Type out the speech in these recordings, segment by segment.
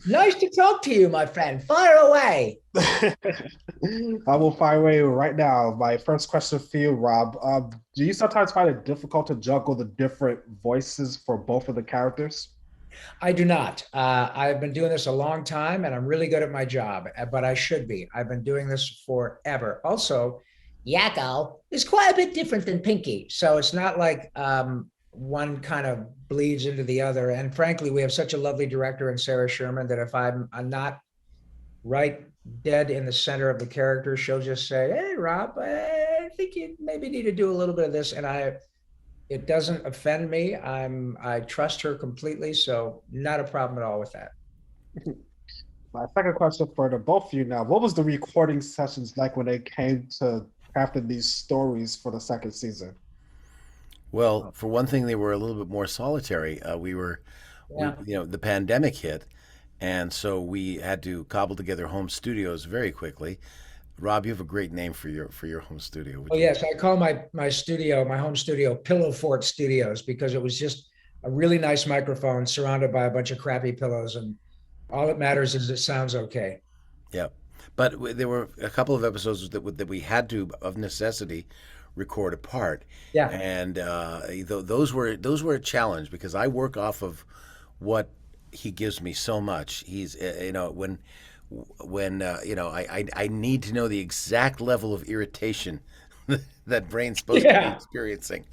Nice to talk to you, my friend. Fire away. I will fire away right now. My first question for you, Rob. Do you sometimes find it difficult to juggle the different voices for both of the characters? I do not. I've been doing this a long time and I'm really good at my job, but I should be. I've been doing this forever. Also, Yakko is quite a bit different than Pinky. So it's not like one kind of bleeds into the other. And frankly, we have such a lovely director in Sarah Sherman that if I'm not right dead in the center of the character, she'll just say, "Hey, Rob, I think you maybe need to do a little bit of this." And it doesn't offend me. I trust her completely, so not a problem at all with that. My second question for the both of you now. What was the recording sessions like when they came to crafting these stories for the second season? Well, for one thing, they were a little bit more solitary. We, Yeah. the pandemic hit, and so we had to cobble together home studios very quickly. Rob, you have a great name for your home studio. Oh Would you? yes, I call my studio, my home studio, Pillow Fort Studios because it was just a really nice microphone surrounded by a bunch of crappy pillows, and all that matters is it sounds okay. Yeah, but there were a couple of episodes that we had to, of necessity, record apart, Yeah. and those were a challenge because I work off of what he gives me so much. He's when I need to know the exact level of irritation that brain's supposed to be Yeah. experiencing,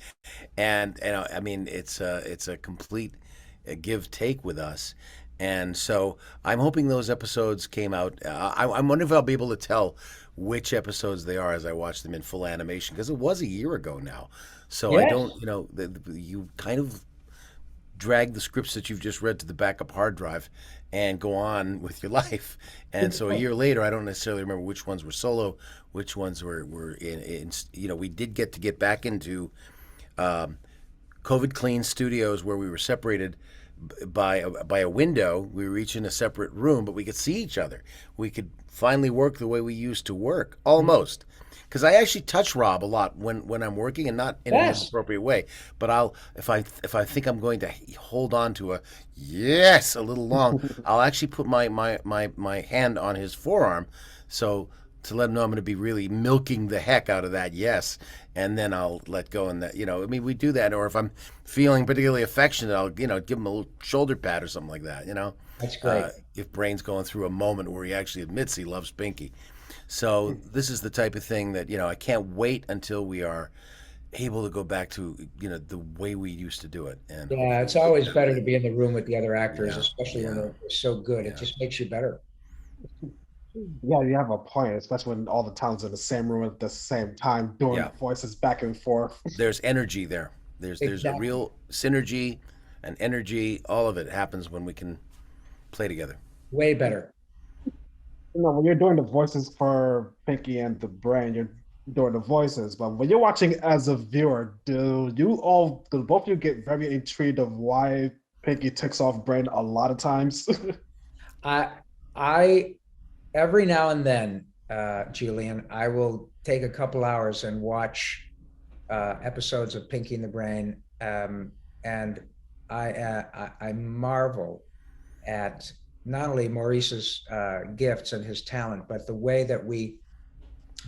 and I mean it's a complete give take with us, and so I'm hoping those episodes came out. I'm wondering if I'll be able to tell which episodes they are as I watch them in full animation because it was a year ago now, so I Yes. don't you kind of drag the scripts that you've just read to the backup hard drive and go on with your life. And Good so a point. year later, I don't necessarily remember which ones were solo, which ones were we did get back into um, COVID clean studios where we were separated by a window. We were each in a separate room, but we could see each other. We could finally work the way we used to work, almost. Because I actually touch Rob a lot when I'm working, and not in an Yes. inappropriate way. But I'll if I think I'm going to hold on to a yes a little long, I'll actually put my hand on his forearm, so to let him know I'm going to be really milking the heck out of that yes, and then I'll let go. And that I mean, we do that. Or if I'm feeling particularly affectionate, I'll give him a little shoulder pat or something like that. That's great. If Brain's going through a moment where he actually admits he loves Pinky. So this is the type of thing that I can't wait until we are able to go back to the way we used to do it, and Yeah, hopefully it's we get always there. better to be in the room with the other actors, Yeah, especially when yeah, they're so good. It yeah, just makes you better. Yeah, you have a point, especially when all the talents in the same room at the same time doing yeah. voices back and forth. There's energy there. There's a Exactly. real synergy and energy. All of it happens when we can play together. Way better. When you're doing the voices for Pinky and the Brain, you're doing the voices. But when you're watching as a viewer, do both of you get very intrigued of why Pinky ticks off Brain a lot of times? I I every now and then, Julian, I will take a couple hours and watch episodes of Pinky and the Brain, and I marvel at not only Maurice's gifts and his talent, but the way that we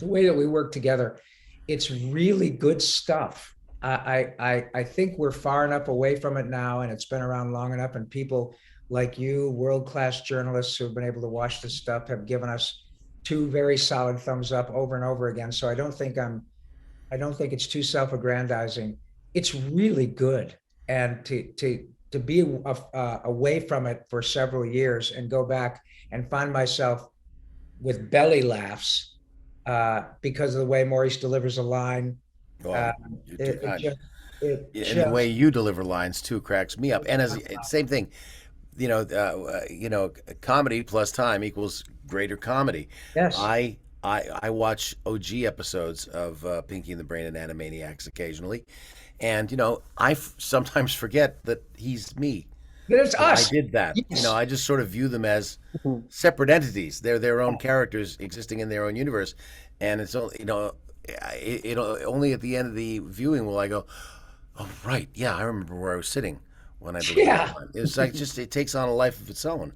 work together. It's really good stuff. I think we're far enough away from it now, and it's been around long enough, and people like you, world class journalists who have been able to watch this stuff, have given us two very solid thumbs up over and over again. So I don't think it's too self-aggrandizing. It's really good, and to be away from it for several years and go back and find myself with belly laughs because of the way Maurice delivers a line. Uh, Well, it, it just it and the way just you deliver lines too cracks me up. And as same thing, comedy plus time equals greater comedy. yes, I watch OG episodes of Pinky and the Brain and Animaniacs occasionally, and sometimes forget that he's me. it's That I us. did that. Yes, I just sort of view them as separate entities. They're their own characters existing in their own universe, and it's only only at the end of the viewing will I go, oh right, yeah, I remember where I was sitting when I delivered that yeah, line. It's like just it takes on a life of its own.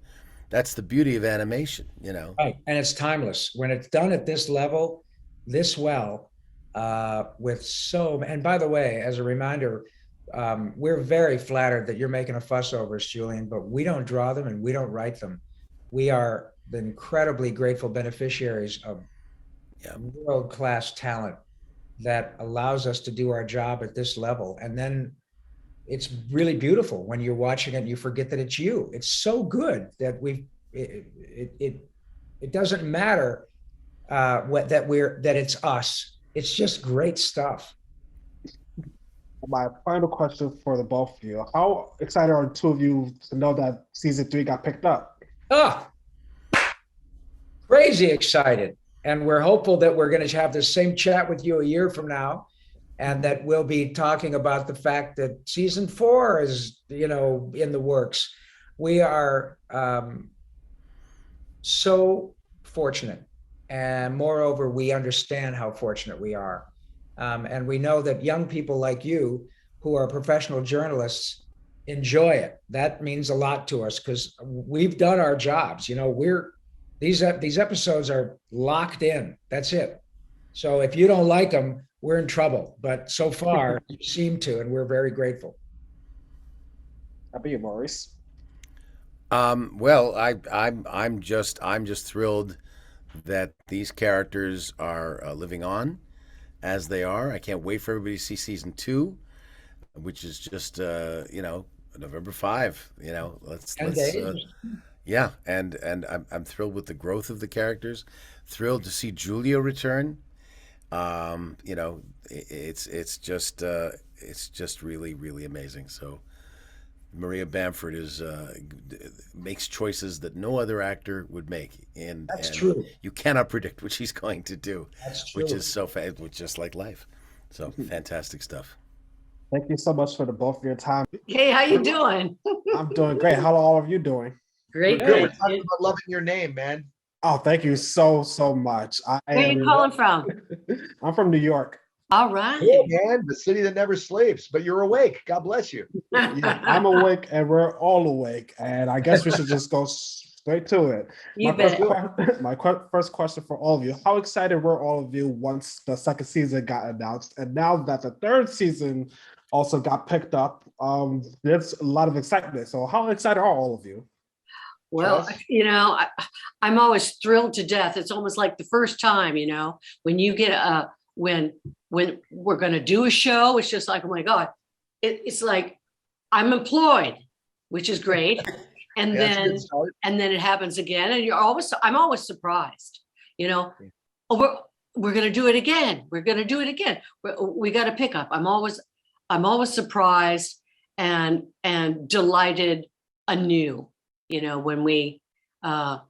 that's the beauty of animation, you know. Right. And it's timeless. When it's done at this level, this well, with so, and by the way, as a reminder, we're very flattered that you're making a fuss over us, Julian, but we don't draw them and we don't write them. We are the incredibly grateful beneficiaries of Yeah. world-class talent that allows us to do our job at this level. And then it's really beautiful when you're watching it and you forget that it's you. It's so good that it doesn't matter that it's us. It's just great stuff. My final question for the both of you: how excited are the two of you to know that season 3 got picked up? Oh, crazy excited. And we're hopeful that we're going to have the same chat with you a year from now, and that we'll be talking about the fact that season 4 is, in the works. We are so fortunate. And moreover, we understand how fortunate we are. And we know that young people like you, who are professional journalists, enjoy it. That means a lot to us because we've done our jobs. These episodes are locked in. That's it. So if you don't like them, we're in trouble. But so far, you seem to, and we're very grateful. How about you, Maurice? Well, I'm just thrilled that these characters are living on as they are. I can't wait for everybody to see season 2, which is just November 5. Let's yeah, and I'm thrilled with the growth of the characters. Thrilled to see Julia return. It's just really, really amazing. So Maria Bamford makes choices that no other actor would make, and true. You cannot predict what she's going to do. That's true. Which is just like life. So fantastic stuff. Thank you so much for the both of your time. Hey, how you doing? I'm doing great. How are all of you doing? Great. Good. We're talking about loving your name, man. Oh, thank you so much. Where are you calling from? I'm from New York. All right. Yeah, man, the city that never sleeps, but you're awake. God bless you. Yeah, I'm awake and we're all awake. And I guess we should just go straight to it. You bet. First question for all of you. How excited were all of you once the second season got announced? And now that the third season also got picked up, there's a lot of excitement. So how excited are all of you? Well, I'm always thrilled to death. It's almost like the first time, when you get when we're going to do a show, it's just like, oh my God, it's like I'm employed, which is great. And then it happens again. And I'm always surprised, oh, we're going to do it again. We're going to do it again. We got to pick up. I'm always surprised and delighted anew, when we are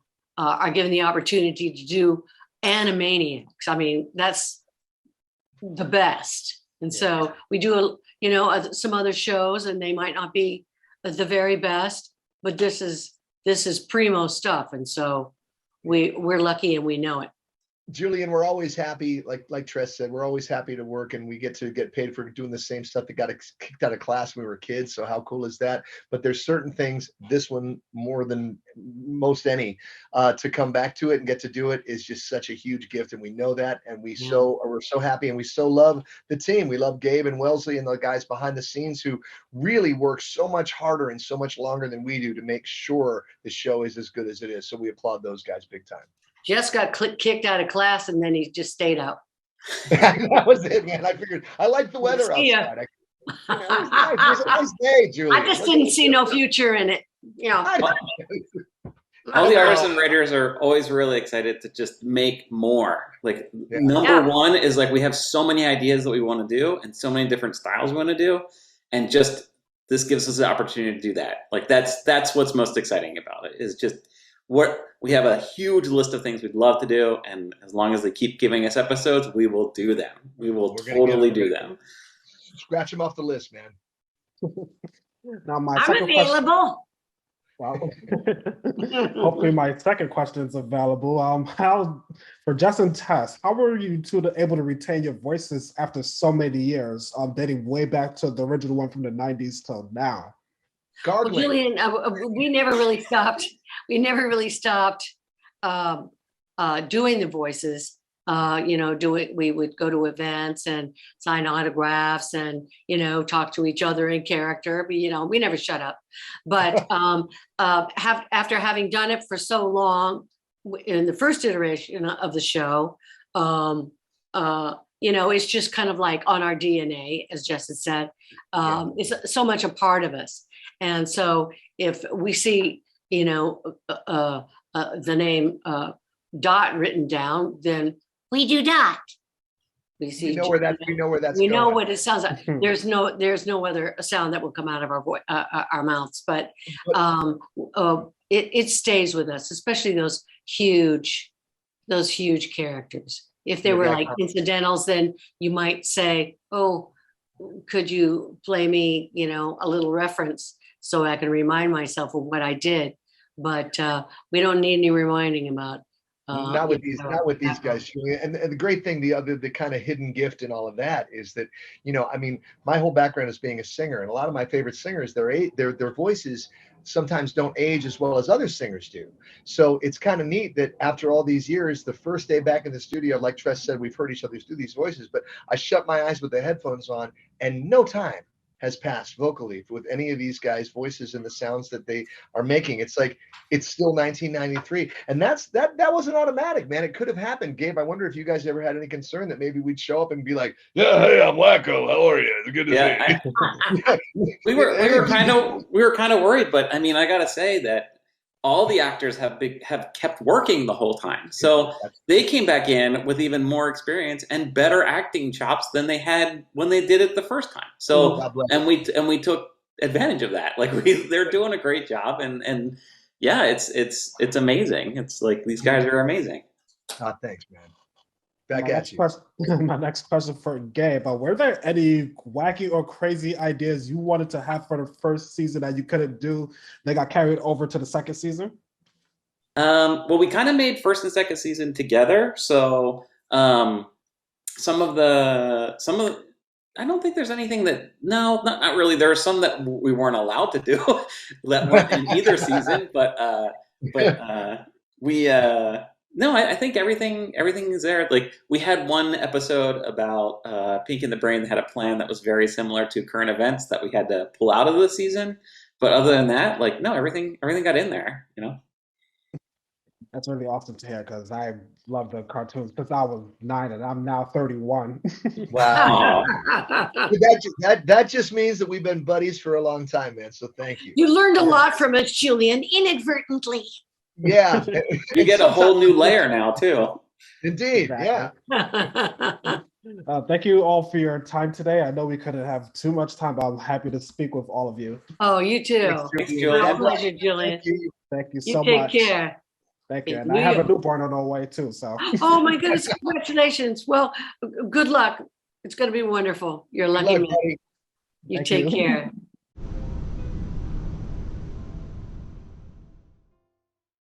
given the opportunity to do Animaniacs. I mean, that's the best. And so we do, some other shows, and they might not be the very best, but this is primo stuff. And so we're lucky and we know it. Julian, we're always happy, like Tress said, we're always happy to work, and we get paid for doing the same stuff that got us kicked out of class when we were kids. So how cool is that? But there's certain things, this one more than most any, to come back to it and get to do it is just such a huge gift, and we know that, and we're so happy, and we so love the team. We love Gabe and Wellesley and the guys behind the scenes who really work so much harder and so much longer than we do to make sure the show is as good as it is. So we applaud those guys big time. Jess got kicked out of class, and then he just stayed out. That was it, man. I figured I like the weather outside. It was a nice day, Julie. I just didn't see no future in it. All the artists and writers are always really excited to just make more. Number one is we have so many ideas that we want to do and so many different styles we want to do. And just this gives us the opportunity to do that. That's what's most exciting about it, is just we have a huge list of things we'd love to do, and as long as they keep giving us episodes, we will do them. We will totally do them. Scratch them off the list, man. Now I'm available. Wow. Hopefully my second question is available. For Jess and Tess, how were you two able to retain your voices after so many years, dating way back to the original one from the 90s till now? Well, Julian, we never really stopped. really stopped doing the voices. We would go to events and sign autographs and, talk to each other in character, but, we never shut up. But after having done it for so long in the first iteration of the show, it's just kind of like on our DNA, as Jess had said. It's so much a part of us. And so if we see, the name Dot written down, then we do Dot. We see. We know where that's. We going. know what it sounds like. There's no other sound that will come out of our mouths, but it stays with us, especially those huge characters. If they were like incidentals, then you might say, "Oh, could you play me, a little reference so I can remind myself of what I did?" But we don't need any reminding about. Not with these guys, Julia. And the great thing, the kind of hidden gift in all of that is that, my whole background is being a singer, and a lot of my favorite singers, their voices sometimes don't age as well as other singers do. So it's kind of neat that after all these years, the first day back in the studio, like Tress said, we've heard each other do these voices, but I shut my eyes with the headphones on, and no time has passed vocally with any of these guys' voices and the sounds that they are making. It's like it's still 1993, and that wasn't automatic, man. It could have happened. Gabe, I wonder if you guys ever had any concern that maybe we'd show up and be like, "Yeah, hey, I'm Wacko. How are you? It's good to see you." We were kind of worried, but I mean, I gotta say that all the actors have kept working the whole time. So they came back in with even more experience and better acting chops than they had when they did it the first time. So and we took advantage of that. Like they're doing a great job, and yeah, it's amazing. It's like these guys are amazing. Oh, thanks, man. Back at you. My next question for Gabe, were there any wacky or crazy ideas you wanted to have for the first season that you couldn't do that got carried over to the second season? Well, we kind of made first and second season together. So some of the I don't think there's anything that not really. There are some that we weren't allowed to do that weren't in either season, but we no, I think everything is there. Like we had one episode about Pink in the Brain that had a plan that was very similar to current events that we had to pull out of the season. But other than that, like no, everything got in there, That's really awesome to hear because I love the cartoons since I was 9 and I'm now 31. Wow. that just means that we've been buddies for a long time, man. So thank you. You learned a lot from us, Julian, inadvertently. Yeah. You get a whole new layer now too. Indeed. Exactly. Yeah. Thank you all for your time today. I know we couldn't have too much time, but I'm happy to speak with all of you. Oh, you too. Thanks, Julian. My pleasure, Julian. Thank you so You much. take care. Thank you. And I have a newborn on the way too. So. Oh my goodness! Congratulations. Well, good luck. It's going to be wonderful. You're a lucky man. You take care.